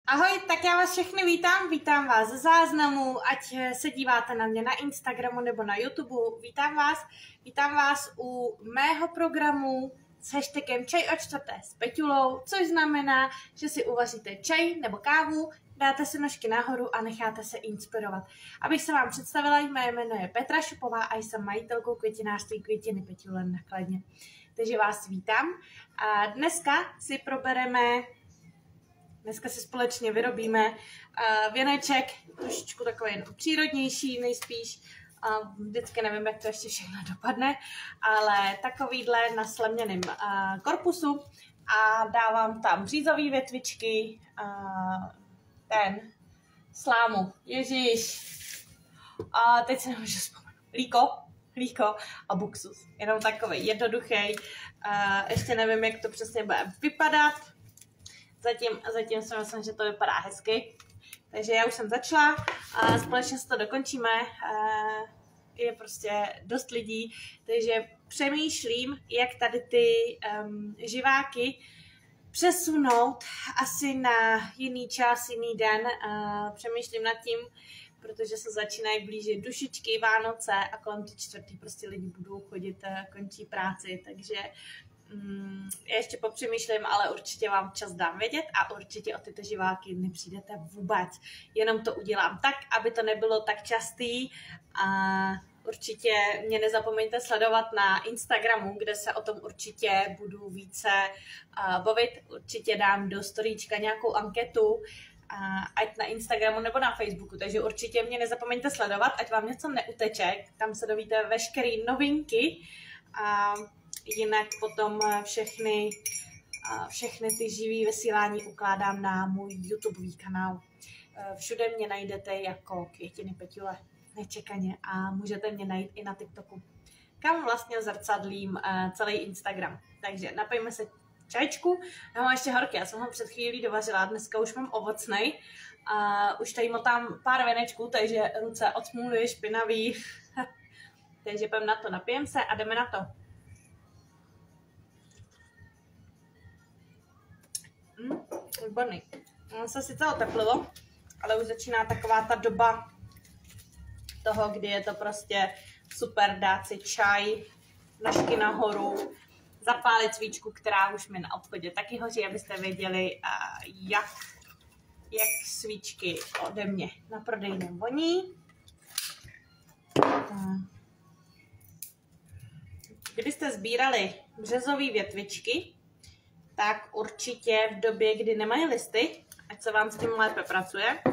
Ahoj, tak já vás všechny vítám vás ze záznamu, ať se díváte na mě na Instagramu nebo na YouTube, vítám vás u mého programu s hashtagem Čaj o čtvrté s Peťulou, což znamená, že si uvaříte čaj nebo kávu, dáte si nožky nahoru a necháte se inspirovat. Abych se vám představila, mé jméno je Petra Šupová a jsem majitelkou květinářství Květiny Peťule na Kladně. Takže vás vítám a dneska si společně vyrobíme věneček, trošičku takový přírodnější nejspíš. Vždycky nevím, jak to ještě všechno dopadne, ale takovýhle na slemněném korpusu a dávám tam břízové větvičky, slámu, ježíš, a teď se nemůžu vzpomenout, líko a buksus. Jenom takový jednoduchý, ještě nevím, jak to přesně bude vypadat. Zatím si myslím, že to vypadá hezky. Takže já už jsem začala a společně si to dokončíme. Je prostě dost lidí, takže přemýšlím, jak tady ty živáky přesunout asi na jiný čas, jiný den. Přemýšlím nad tím, protože se začínají blížit dušičky, Vánoce a kolem ty čtvrtý prostě lidi budou chodit, končí práci, takže ještě popřemýšlím, ale určitě vám čas dám vědět a určitě o tyto živáky nepřijdete vůbec. Jenom to udělám tak, aby to nebylo tak častý a určitě mě nezapomeňte sledovat na Instagramu, kde se o tom určitě budu více bavit. Určitě dám do storíčka nějakou anketu, ať na Instagramu nebo na Facebooku, takže určitě mě nezapomeňte sledovat, ať vám něco neuteče, tam se dovíte veškeré novinky a jinak potom všechny ty živý vysílání ukládám na můj YouTubeový kanál. Všude mě najdete jako Květiny Peťule nečekaně a můžete mě najít i na TikToku, kam vlastně zrcadlím celý Instagram. Takže napijeme se čajčku. Já mám ještě horký, já jsem ho před chvílí dovařila, dneska už mám ovocnej. Už tady motám pár věnečků, takže ruce od smůly špinavý. Takže půjdeme na to, napijem se a jdeme na to. Výborný. Ono se sice oteplilo, ale už začíná taková ta doba toho, kdy je to prostě super dát si čaj, nožky nahoru, zapálit svíčku, která už mi na obchodě taky hoří, abyste věděli, jak svíčky ode mě na prodejném voní. Kdybyste sbírali březové větvičky, tak určitě v době, kdy nemají listy, ať se vám s tím lépe pracuje.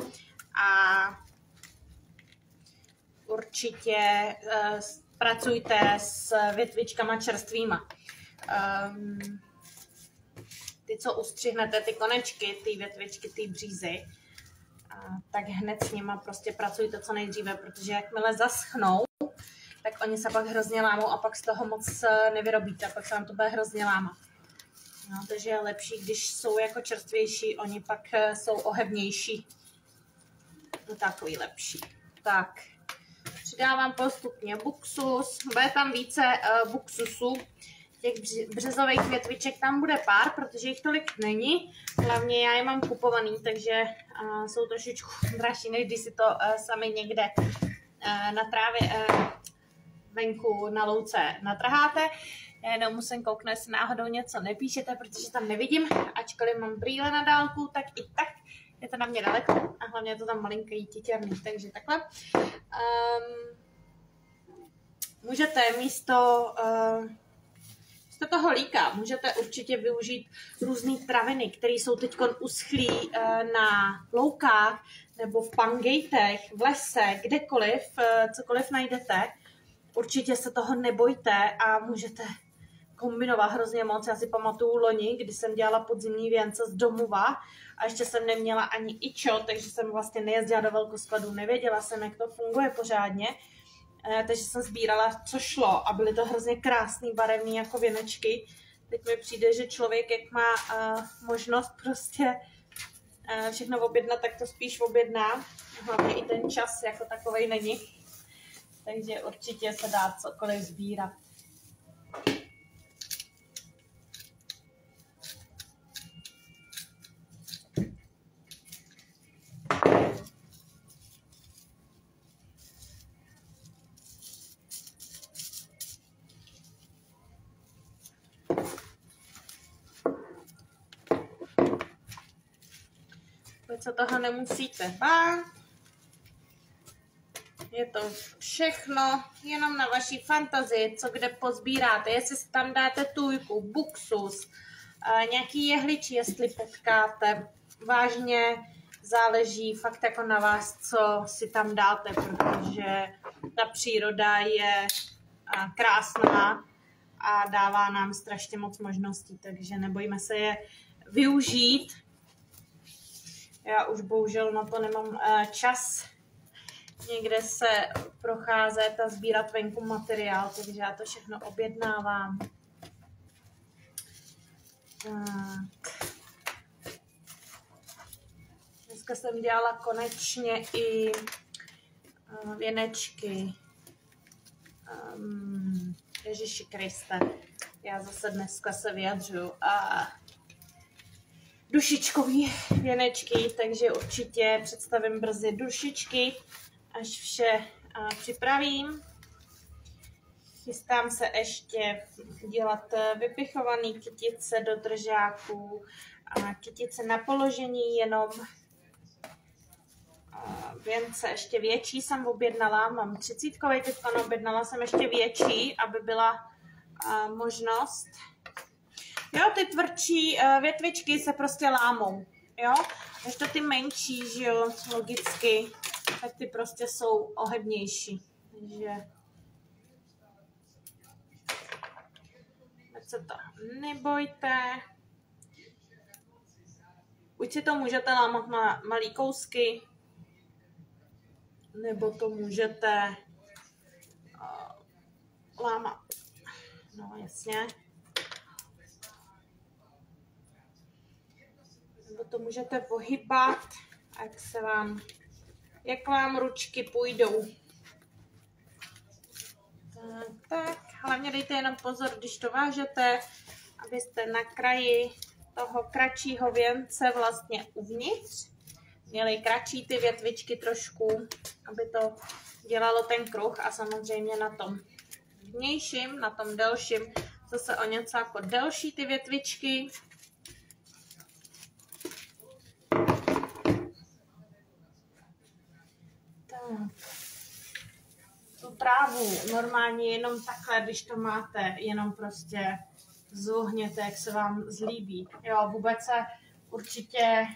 A určitě pracujte s větvičkama čerstvýma. Ty, co ustřihnete, ty konečky, ty větvičky, ty břízy, tak hned s nima prostě pracujte co nejdříve, protože jakmile zaschnou, tak oni se pak hrozně lámou a pak z toho moc nevyrobíte, pak se vám to bude hrozně lámat. No, takže je lepší, když jsou jako čerstvější, oni pak jsou ohebnější. No, takový lepší. Tak, přidávám postupně buksus. Bude tam více buksusu. Těch březových větviček tam bude pár, protože jich tolik není. Hlavně já je mám kupovaný, takže jsou trošičku dražší, než když si to sami někde na trávě venku na louce natrháte. Jenom musím kouknout, jestli náhodou něco nepíšete, protože tam nevidím. Ačkoliv mám brýle na dálku, tak i tak je to na mě daleko. A hlavně je to tam malinký titěrný, takže takhle. Můžete místo toho líka můžete určitě využít různé traviny, které jsou teď uschlý na loukách nebo v pangejtech, v lese, kdekoliv, cokoliv najdete. Určitě se toho nebojte a můžete kombinovat hrozně moc. Já si pamatuju loni, kdy jsem dělala podzimní věnce z domova a ještě jsem neměla ani ičo, takže jsem vlastně nejezdila do velkoskladu, nevěděla jsem, jak to funguje pořádně. Takže jsem sbírala, co šlo a byly to hrozně krásný, barevný jako věnečky. Teď mi přijde, že člověk, jak má možnost prostě všechno objednat, tak to spíš objedná. Hlavně i ten čas jako takovej není. Takže určitě se dá cokoliv sbírat. Teď se toho nemusíte bát. Je to všechno jenom na vaší fantazii, co kde pozbíráte. Jestli si tam dáte tujku, buksus, nějaký jehličí, jestli potkáte. Vážně záleží fakt jako na vás, co si tam dáte, protože ta příroda je krásná a dává nám strašně moc možností, takže nebojíme se je využít. Já už bohužel na to nemám čas někde se procházet a sbírat venku materiál, takže já to všechno objednávám. Tak. Dneska jsem dělala konečně i věnečky. Ježiši Kriste, já zase dneska se vyjadřuju. Dušičkový věnečky, takže určitě představím brzy dušičky, až vše připravím. Chystám se ještě dělat vypichované kytice do držáků, kytice na položení jenom. Věnce ještě větší jsem objednala, mám 30kovej, teď objednala jsem ještě větší, aby byla možnost. Jo, ty tvrdší větvičky se prostě lámou, jo, než to ty menší, že jo, logicky, tak ty prostě jsou ohebnější, takže se to nebojte. Buď si to můžete lámat na malý kousky, nebo to můžete lámat, no jasně, nebo to můžete pohybat, jak vám ručky půjdou. Tak, hlavně dejte jenom pozor, když to vážete, abyste na kraji toho kratšího věnce vlastně uvnitř měli kratší ty větvičky trošku, aby to dělalo ten kruh, a samozřejmě na tom vnějším, na tom delším, zase o něco jako delší ty větvičky. Tak. Tu trávu normálně jenom takhle, když to máte, jenom prostě zohněte, jak se vám zlíbí. Jo, vůbec se určitě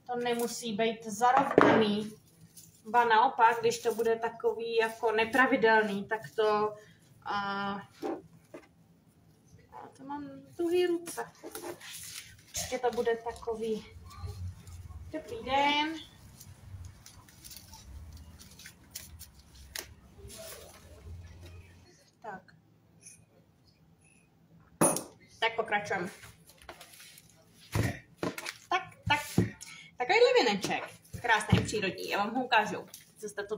to nemusí být zarovnaný. Ba naopak, když to bude takový jako nepravidelný, tak to to mám tuhý ruce. Určitě to bude takový. Dobrý den. Tak pokračujeme. Tak. Takovýhle věneček. Krásný, přírodní. Já vám ho ukážu. Co jste to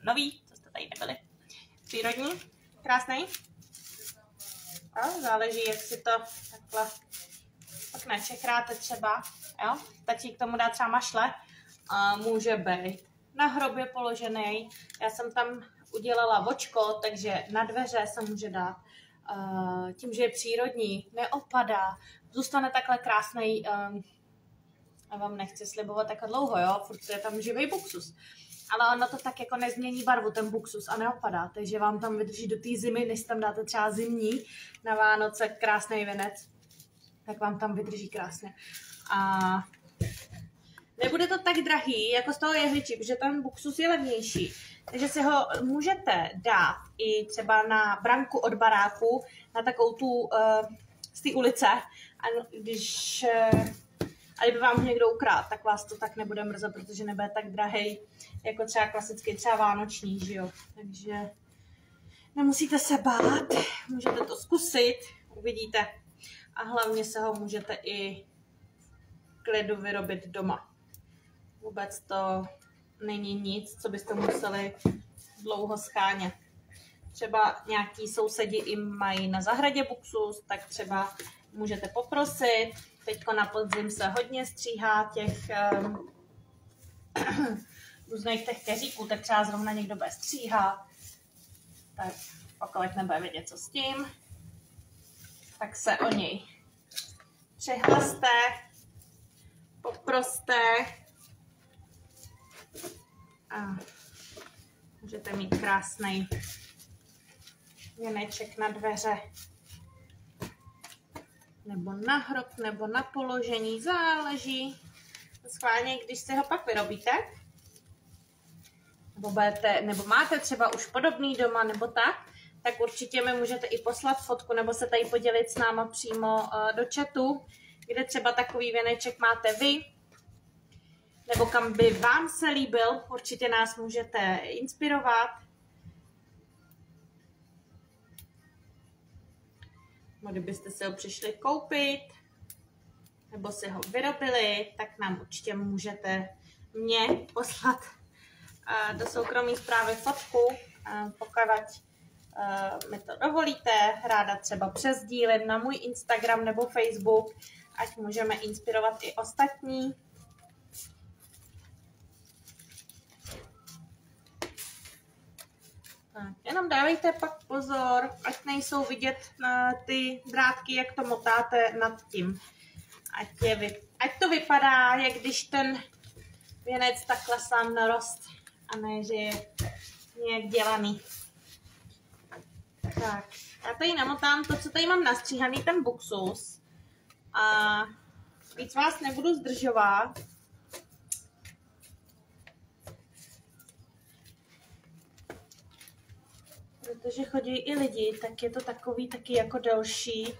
nový, co jste tady nebyli. Přírodní, krásný. Záleží, jak si to takhle tak načechráte třeba. Jo? Stačí k tomu dát třeba mašle. Může být na hrobě položený. Já jsem tam udělala vočko, takže na dveře se může dát. Tím, že je přírodní, neopadá, zůstane takhle krásnej. Já vám nechci slibovat takhle dlouho, jo, furt je tam živý buksus. Ale ono to tak jako nezmění barvu, ten buksus, a neopadá, takže vám tam vydrží do té zimy, než tam dáte třeba zimní na Vánoce krásný věnec, tak vám tam vydrží krásně. A nebude to tak drahý, jako z toho jehličí, protože ten buksus je levnější. Takže si ho můžete dát i třeba na branku od baráku, na takovou tu z té ulice. A když kdyby vám ho někdo ukradl, tak vás to tak nebude mrzet, protože nebude tak drahej, jako třeba klasický, třeba vánoční, že jo. Takže nemusíte se bát, můžete to zkusit, uvidíte. A hlavně se ho můžete i klidu vyrobit doma. Vůbec to není nic, co byste museli dlouho schánět. Třeba nějaký sousedi i mají na zahradě buksus, tak třeba můžete poprosit. Teďko na podzim se hodně stříhá těch různých těch keříků, tak třeba zrovna někdo bude stříhat. Tak pokud nebude vědět, co s tím, tak se o něj přihlaste, prosté. A můžete mít krásný věneček na dveře. Nebo na hrob, nebo na položení, záleží. Schválně, když si ho pak vyrobíte, nebo máte třeba už podobný doma, nebo tak určitě mi můžete i poslat fotku, nebo se tady podělit s náma přímo do chatu, kde třeba takový věneček máte vy, nebo kam by vám se líbil, určitě nás můžete inspirovat. Kdybyste si ho přišli koupit, nebo si ho vyrobili, tak nám určitě můžete mě poslat do soukromé zprávy fotku, pokud mi to dovolíte, ráda třeba přesdílím na můj Instagram nebo Facebook, ať můžeme inspirovat i ostatní. Tak, jenom dávejte pak pozor, ať nejsou vidět ty drátky, jak to motáte nad tím. Ať to vypadá, jak když ten věnec takhle sám narost a ne, že je nějak dělaný. Tak, já tady namotám to, co tady mám nastříhaný, ten buxus. A víc vás nebudu zdržovat. Protože chodí i lidi, tak je to takový taky jako delší.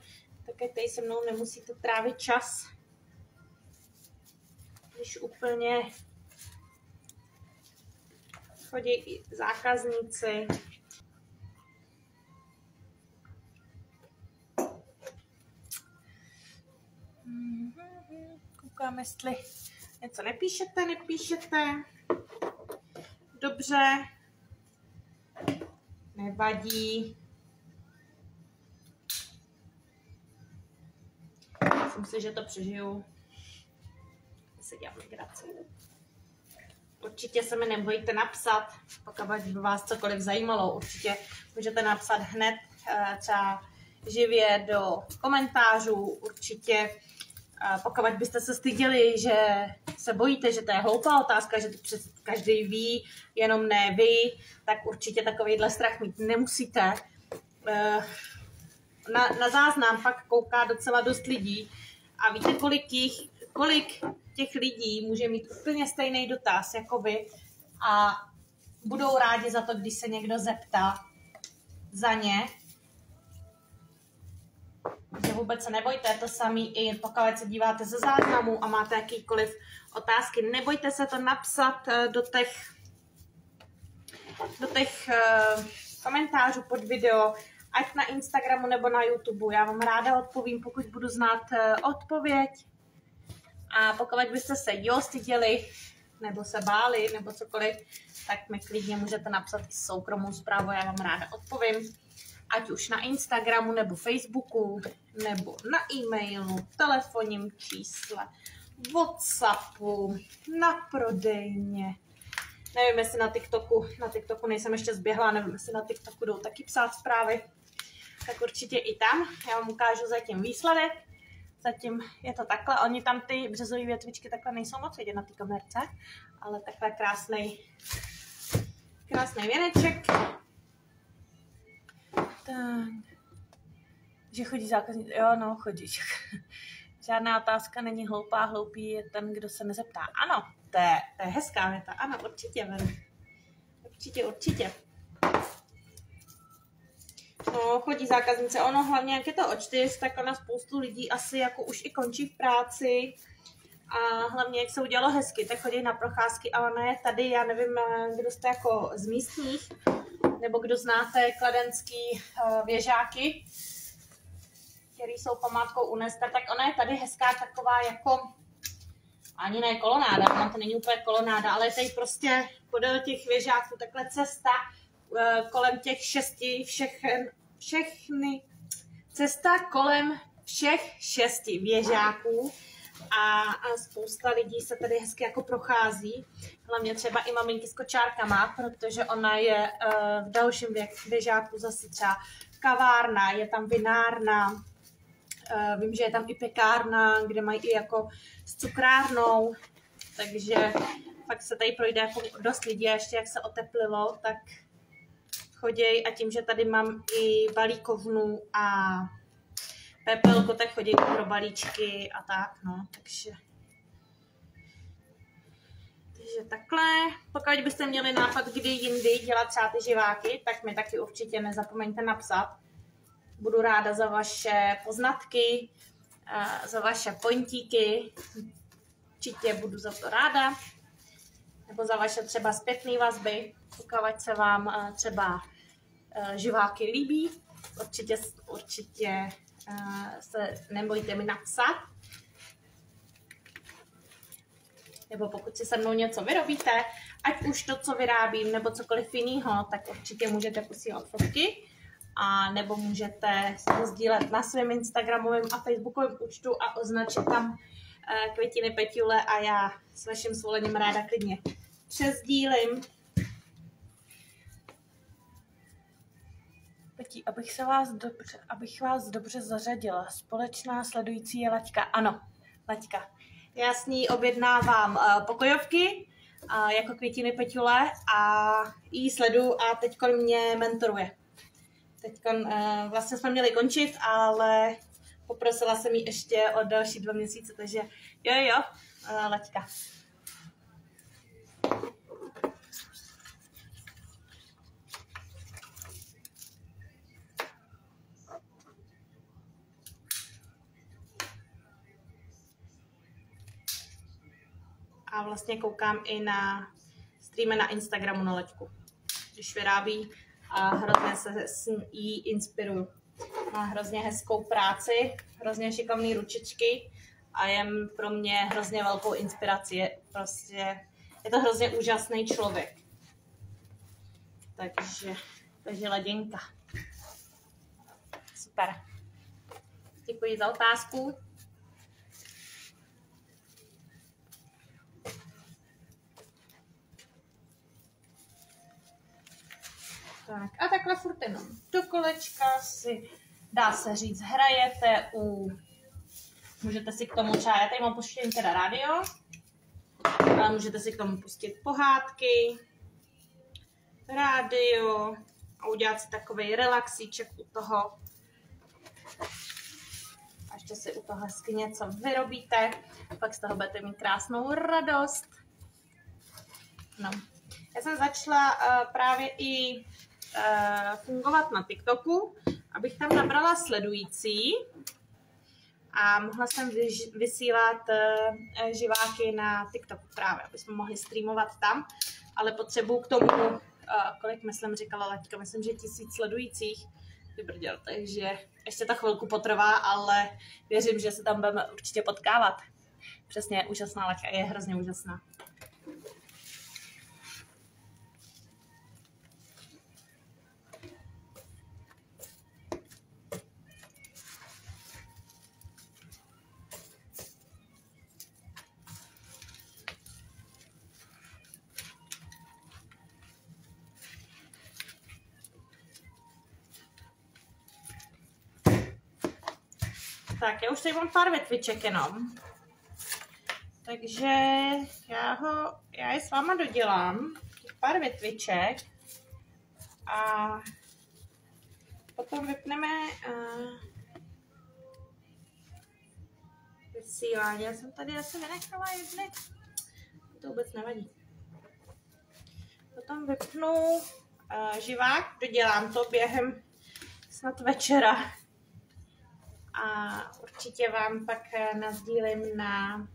Také tady se mnou nemusíte trávit čas. Když úplně chodí i zákazníci. Koukám, jestli něco nepíšete. Dobře. Nevadí. Myslím si, že to přežiju. Se dělám legraci. Určitě se mi nebojte napsat, pokud by vás cokoliv zajímalo. Určitě můžete napsat hned třeba živě do komentářů. Určitě, pokud byste se styděli, že se bojíte, že to je hloupá otázka, že to každý ví, jenom ne vy, tak určitě takovýhle strach mít nemusíte. Na záznam pak kouká docela dost lidí a víte, kolik těch lidí může mít úplně stejný dotaz jako vy a budou rádi za to, když se někdo zeptá za ně. Takže vůbec se nebojte, to samý i pokud se díváte ze záznamu a máte jakýkoliv otázky, nebojte se to napsat do těch komentářů pod video, ať na Instagramu nebo na YouTube. Já vám ráda odpovím, pokud budu znát odpověď. A pokud byste se styděli, nebo se báli, nebo cokoliv, tak mi klidně můžete napsat i soukromou zprávu, já vám ráda odpovím. Ať už na Instagramu, nebo Facebooku, nebo na e-mailu, telefonním čísle, WhatsAppu, na prodejně. Nevím, jestli na TikToku nejsem ještě zběhla, nevím, jestli na TikToku jdou taky psát zprávy. Tak určitě i tam. Já vám ukážu zatím výsledek. Zatím je to takhle. Oni tam ty březové větvičky takhle nejsou moc vidět na té kamerce, ale takhle krásný věneček. Tak. Že chodí zákazník. Jo, no, chodí. Žádná otázka není hloupá, hloupý je ten, kdo se nezeptá. Ano, to je hezká věta. Ano, určitě, určitě. No, chodí zákaznice. Ono hlavně, jak je to od 4, tak ona spoustu lidí asi jako už i končí v práci. A hlavně, jak se udělalo hezky, tak chodí na procházky a ona je tady, já nevím, kdo jste jako z místních, nebo kdo znáte kladenský věžáky, které jsou památkou UNESCO, tak ona je tady hezká taková jako, ani ne kolonáda, ona to není úplně kolonáda, ale je tady prostě podél těch věžáků takhle cesta kolem těch cesta kolem všech 6 věžáků a spousta lidí se tady hezky jako prochází, hlavně třeba i maminky s kočárkama, protože ona je v dalším věžáku zase třeba kavárna, je tam vinárna, Vím, že je tam i pekárna, kde mají i jako s cukrárnou, takže fakt se tady projde jako dost lidí a ještě jak se oteplilo, tak choděj a tím, že tady mám i balíkovnu a pepelku, tak chodí pro balíčky a tak, no, takže takhle. Pokud byste měli nápad, kdy jindy dělat třeba ty živáky, tak mi taky určitě nezapomeňte napsat. Budu ráda za vaše poznatky, za vaše pointíky, určitě budu za to ráda. Nebo za vaše třeba zpětné vazby, pokud se vám třeba živáky líbí. Určitě se nebojte mi napsat. Nebo pokud si se mnou něco vyrobíte, ať už to, co vyrábím, nebo cokoliv jiného, tak určitě můžete posílat fotky. A nebo můžete se sdílet na svém Instagramovém a Facebookovém účtu a označit tam Květiny Petule a já s vaším svolením ráda klidně přesdílím. Petí, abych vás dobře zařadila. Společná sledující je Laďka. Ano, Laďka. Já s ní objednávám pokojovky jako Květiny Petule a jí sledu a teďkon mě mentoruje. Teďkon vlastně jsme měli končit, ale poprosila jsem jí ještě o další 2 měsíce, takže jo, Laďka. A vlastně koukám i na streamy na Instagramu na Laďku, když vyrábí a hrozně se s ní inspiruju. Má hrozně hezkou práci, hrozně šikovné ručičky a je pro mě hrozně velkou inspirací. Je to hrozně úžasný člověk. Takže Laděnka. Super. Děkuji za otázku. Tak a takhle furt jenom do kolečka si, dá se říct, hrajete můžete si k tomu třeba, já tady mám puštěný teda rádio, ale můžete si k tomu pustit pohádky, rádio a udělat si takovej relaxíček u toho. A ještě si u toho hezky něco vyrobíte, a pak z toho budete mít krásnou radost. No. Já jsem začala právě i fungovat na TikToku, abych tam nabrala sledující a mohla jsem vysílat živáky na TikToku právě, aby jsme mohli streamovat tam, ale potřebuju k tomu, kolik myslím říkala Laďka, myslím, že 1000 sledujících vybrděl, takže ještě to chvilku potrvá, ale věřím, že se tam budeme určitě potkávat. Přesně, úžasná Laďka, je hrozně úžasná. Tak, já už tady mám pár větviček jenom. Takže já je s váma dodělám, těch pár větviček. A potom vypneme vysílání. Já jsem tady asi vynechala jedny. To vůbec nevadí. Potom vypnu živák, dodělám to během snad večera. A určitě vám pak nasdílím na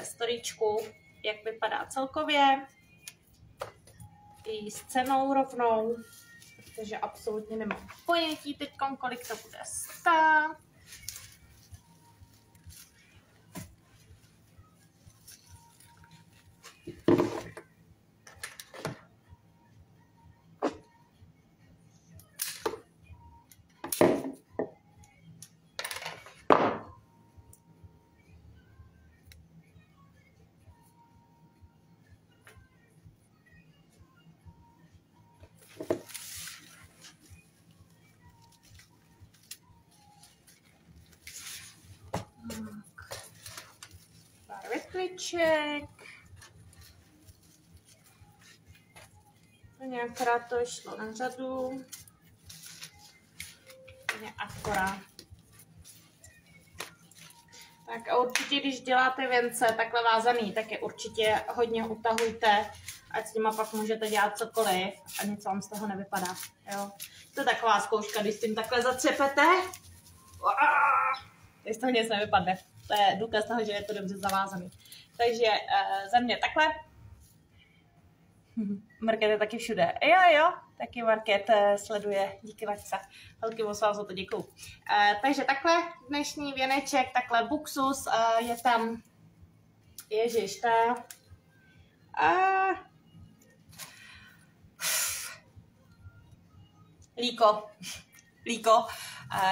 storíčku, jak vypadá celkově, i s cenou rovnou, protože absolutně nemám pojetí teď, kolik to bude stát. cukliček. Nějakkrát to šlo na řadu. Akorát. Tak a určitě, když děláte věnce takhle vázaný, tak je určitě hodně utahujte, ať s nima pak můžete dělat cokoliv a nic vám z toho nevypadá. Jo? To je taková zkouška, když s tím takhle zatřepete, tak z toho nic nevypadne. To je důkaz toho, že je to dobře zavázaný. Takže za mě takhle. Market je taky všude. Jo, taky Market sleduje, díky Vačce. Velký moc vám za to děkuju. Takže takhle dnešní věneček, takhle Buxus, je tam, ježiš, ta...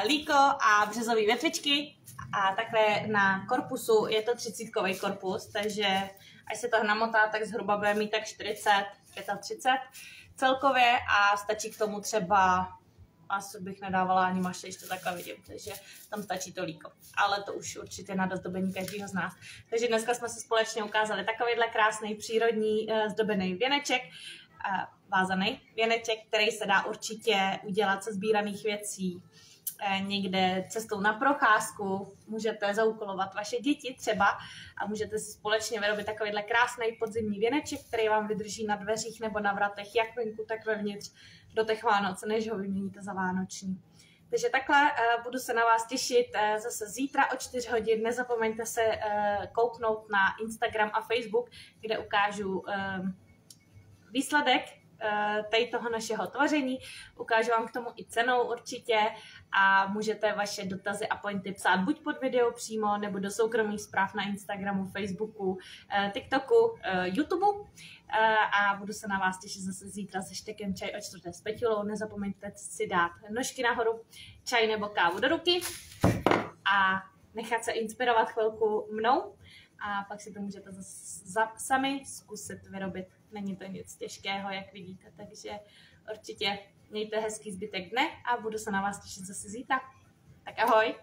Líko a březové větvičky. A takhle na korpusu je to 30kový korpus, takže až se to namotá, tak zhruba bude mít tak 40, 35 celkově a stačí k tomu třeba, asi bych nedávala ani maše, když to takhle vidím, takže tam stačí to líko. Ale to už určitě na dozdobení každého z nás. Takže dneska jsme si společně ukázali takovýhle krásný přírodní zdobený věneček, vázaný věneček, který se dá určitě udělat ze sbíraných věcí, někde cestou na procházku, můžete zaúkolovat vaše děti třeba a můžete si společně vyrobit takovýhle krásný podzimní věneček, který vám vydrží na dveřích nebo na vratech, jak venku, tak vevnitř do těch Vánoc, než ho vyměníte za vánoční. Takže takhle budu se na vás těšit zase zítra o 4 hodin. Nezapomeňte se kouknout na Instagram a Facebook, kde ukážu výsledek tady toho našeho tvoření. Ukážu vám k tomu i cenou určitě a můžete vaše dotazy a pointy psát buď pod video přímo, nebo do soukromých zpráv na Instagramu, Facebooku, TikToku, YouTube. A budu se na vás těšit zase zítra se štekem čaj o 4 s Peťulou. Nezapomeňte si dát nožky nahoru, čaj nebo kávu do ruky a nechat se inspirovat chvilku mnou. A pak si to můžete sami zkusit vyrobit. Není to nic těžkého, jak vidíte, takže určitě mějte hezký zbytek dne a budu se na vás těšit zase zítra. Tak ahoj!